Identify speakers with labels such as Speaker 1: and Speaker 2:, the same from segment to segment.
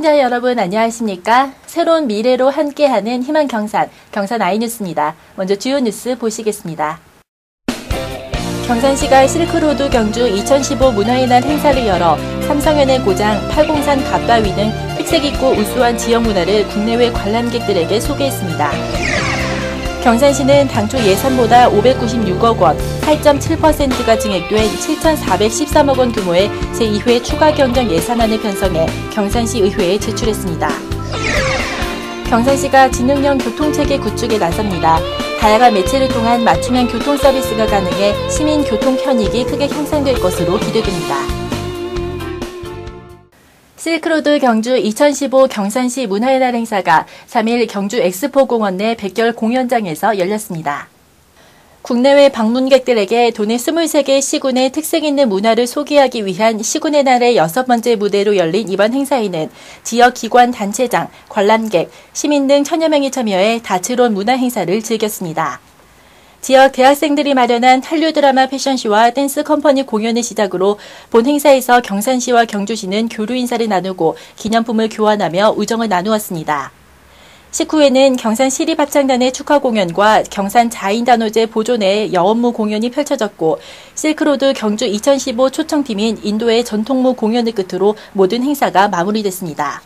Speaker 1: 시청자 여러분 안녕하십니까? 새로운 미래로 함께하는 희망 경산 아이뉴스입니다. 먼저 주요 뉴스 보시겠습니다. 경산시가 실크로드 경주 2015 문화의 날 행사를 열어 삼성현의 고장, 팔공산 갓바위 등 특색있고 우수한 지역 문화를 국내외 관람객들에게 소개했습니다. 경산시는 당초 예산보다 596억 원, 8.7%가 증액된 7,413억 원 규모의 제2회 추가 경정 예산안을 편성해 경산시 의회에 제출했습니다. 경산시가 지능형 교통체계 구축에 나섭니다. 다양한 매체를 통한 맞춤형 교통 서비스가 가능해 시민 교통 편익이 크게 향상될 것으로 기대됩니다. 실크로드 경주 2015 경산시 문화의 날 행사가 3일 경주 엑스포공원 내 백결 공연장에서 열렸습니다. 국내외 방문객들에게 도내 23개 시군의 특색 있는 문화를 소개하기 위한 시군의 날의 6번째 무대로 열린 이번 행사에는 지역 기관 단체장, 관람객, 시민 등 천여 명이 참여해 다채로운 문화 행사를 즐겼습니다. 지역 대학생들이 마련한 한류 드라마 패션쇼와 댄스 컴퍼니 공연을 시작으로 본 행사에서 경산시와 경주시는 교류 인사를 나누고 기념품을 교환하며 우정을 나누었습니다. 식후에는 경산 시립합창단의 축하 공연과 경산 자인단오제 보존의 여원무 공연이 펼쳐졌고 실크로드 경주 2015 초청팀인 인도의 전통무 공연을 끝으로 모든 행사가 마무리됐습니다.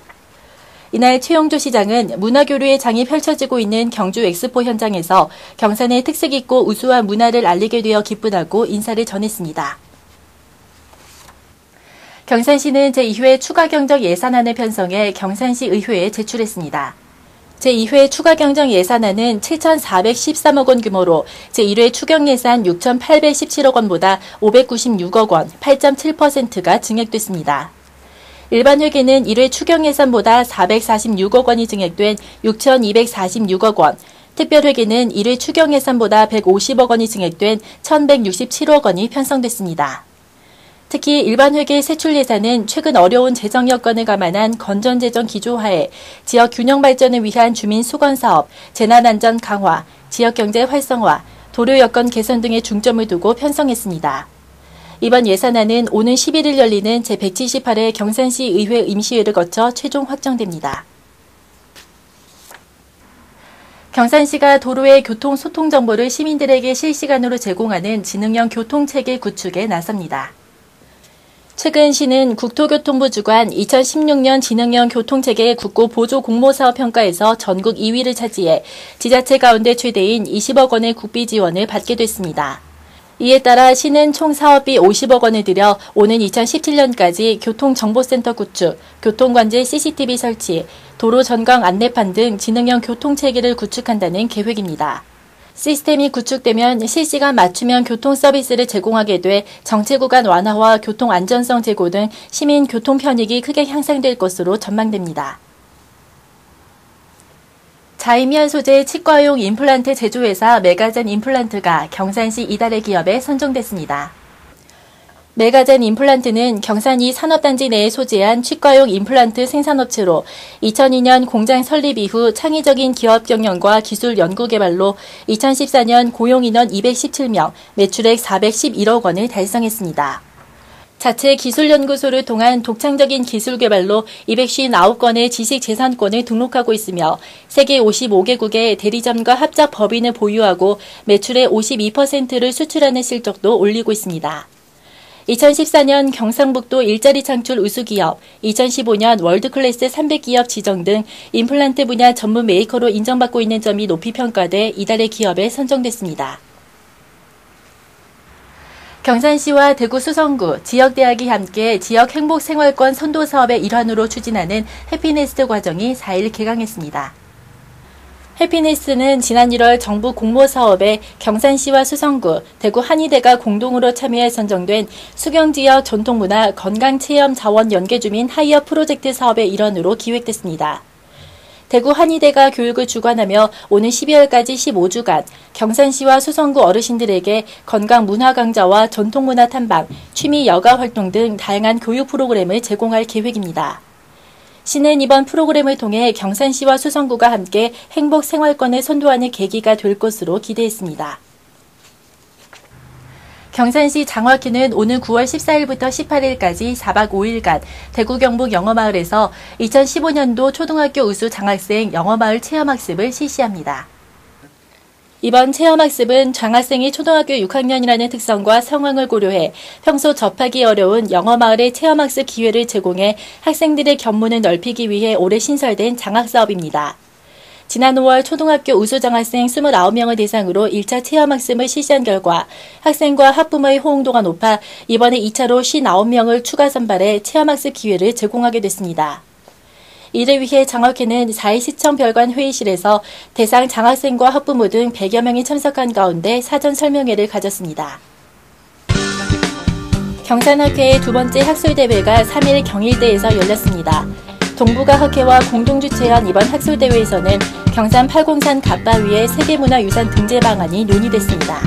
Speaker 1: 이날 최영조 시장은 문화교류의 장이 펼쳐지고 있는 경주 엑스포 현장에서 경산의 특색있고 우수한 문화를 알리게 되어 기쁘다고 인사를 전했습니다. 경산시는 제2회 추가 경정 예산안을 편성해 경산시 의회에 제출했습니다. 제2회 추가 경정 예산안은 7,413억 원 규모로 제1회 추경 예산 6,817억 원보다 596억 원, 8.7%가 증액됐습니다. 일반 회계는 1회 추경 예산보다 446억 원이 증액된 6,246억 원, 특별 회계는 1회 추경 예산보다 150억 원이 증액된 1,167억 원이 편성됐습니다. 특히 일반 회계 세출 예산은 최근 어려운 재정 여건을 감안한 건전재정 기조하에 지역 균형 발전을 위한 주민 수건 사업, 재난안전 강화, 지역경제 활성화, 도로 여건 개선 등에 중점을 두고 편성했습니다. 이번 예산안은 오는 11일 열리는 제178회 경산시 의회 임시회를 거쳐 최종 확정됩니다. 경산시가 도로의 교통 소통 정보를 시민들에게 실시간으로 제공하는 지능형 교통체계 구축에 나섭니다. 최근 시는 국토교통부 주관 2016년 지능형 교통체계 국고 보조 공모사업 평가에서 전국 2위를 차지해 지자체 가운데 최대인 20억 원의 국비 지원을 받게 됐습니다. 이에 따라 시는 총 사업비 50억 원을 들여 오는 2017년까지 교통정보센터 구축, 교통관제 CCTV 설치, 도로 전광 안내판 등 지능형 교통체계를 구축한다는 계획입니다. 시스템이 구축되면 실시간 맞춤형 교통 서비스를 제공하게 돼 정체구간 완화와 교통 안전성 제고 등 시민 교통 편익이 크게 향상될 것으로 전망됩니다. 자이미안 소재 치과용 임플란트 제조회사 메가젠 임플란트가 경산시 이달의 기업에 선정됐습니다. 메가젠 임플란트는 경산이 산업단지 내에 소재한 치과용 임플란트 생산업체로 2002년 공장 설립 이후 창의적인 기업 경영과 기술 연구 개발로 2014년 고용인원 217명, 매출액 411억 원을 달성했습니다. 자체 기술연구소를 통한 독창적인 기술 개발로 259건의 지식재산권을 등록하고 있으며 세계 55개국의 대리점과 합작 법인을 보유하고 매출의 52%를 수출하는 실적도 올리고 있습니다. 2014년 경상북도 일자리 창출 우수기업, 2015년 월드클래스 300기업 지정 등 임플란트 분야 전문 메이커로 인정받고 있는 점이 높이 평가돼 이달의 기업에 선정됐습니다. 경산시와 대구 수성구, 지역대학이 함께 지역행복생활권 선도사업의 일환으로 추진하는 해피네스트 과정이 4일 개강했습니다. 해피네스트는 지난 1월 정부 공모사업에 경산시와 수성구, 대구 한의대가 공동으로 참여해 선정된 수경지역 전통문화 건강체험 자원 연계주민 하이어 프로젝트 사업의 일환으로 기획됐습니다. 대구 한의대가 교육을 주관하며 오는 12월까지 15주간 경산시와 수성구 어르신들에게 건강 문화 강좌와 전통문화 탐방, 취미 여가 활동 등 다양한 교육 프로그램을 제공할 계획입니다. 시는 이번 프로그램을 통해 경산시와 수성구가 함께 행복 생활권을 선도하는 계기가 될 것으로 기대했습니다. 경산시 장화区는 오는 9월 14일부터 18일까지 4박 5일간 대구 경북 영어마을에서 2015년도 초등학교 우수 장학생 영어마을 체험학습을 실시합니다. 이번 체험학습은 장학생이 초등학교 6학년이라는 특성과 상황을 고려해 평소 접하기 어려운 영어마을의 체험학습 기회를 제공해 학생들의 견문을 넓히기 위해 올해 신설된 장학사업입니다. 지난 5월 초등학교 우수장학생 29명을 대상으로 1차 체험학습을 실시한 결과 학생과 학부모의 호응도가 높아 이번에 2차로 59명을 추가 선발해 체험학습 기회를 제공하게 됐습니다. 이를 위해 장학회는 4일 시청 별관 회의실에서 대상 장학생과 학부모 등 100여 명이 참석한 가운데 사전 설명회를 가졌습니다. 경산학회의 두 번째 학술대회가 3일 경일대에서 열렸습니다. 동부가 학회와 공동 주최한 이번 학술대회에서는 경산 팔공산 갓바위의 세계문화유산 등재 방안이 논의됐습니다.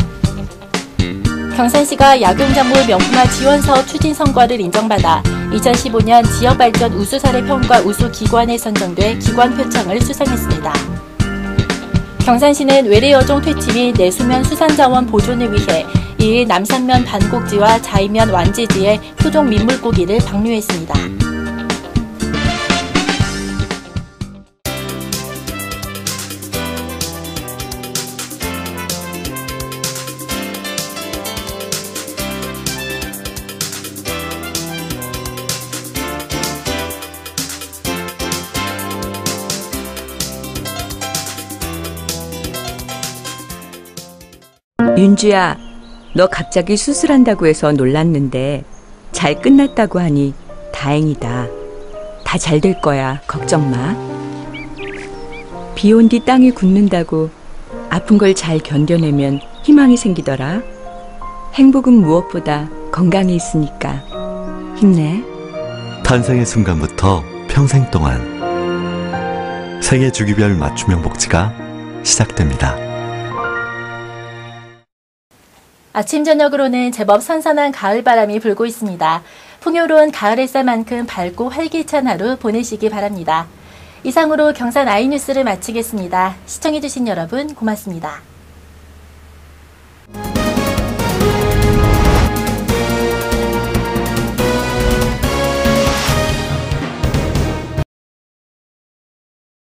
Speaker 1: 경산시가 약용작물 명품화 지원사업 추진 성과를 인정받아 2015년 지역발전 우수사례 평가 우수기관에 선정돼 기관 표창을 수상했습니다. 경산시는 외래어종 퇴치 및 내수면 수산자원 보존을 위해 2일 남산면 반곡지와 자이면 완제지에 토종 민물고기를 방류했습니다.
Speaker 2: 윤주야, 너 갑자기 수술한다고 해서 놀랐는데 잘 끝났다고 하니 다행이다. 다 잘 될 거야. 걱정 마. 비 온 뒤 땅이 굳는다고 아픈 걸 잘 견뎌내면 희망이 생기더라. 행복은 무엇보다 건강에 있으니까 힘내.
Speaker 3: 탄생의 순간부터 평생 동안 생애 주기별 맞춤형 복지가 시작됩니다.
Speaker 1: 아침 저녁으로는 제법 선선한 가을바람이 불고 있습니다. 풍요로운 가을 햇살만큼 밝고 활기찬 하루 보내시기 바랍니다. 이상으로 경산 아이뉴스를 마치겠습니다. 시청해주신 여러분 고맙습니다.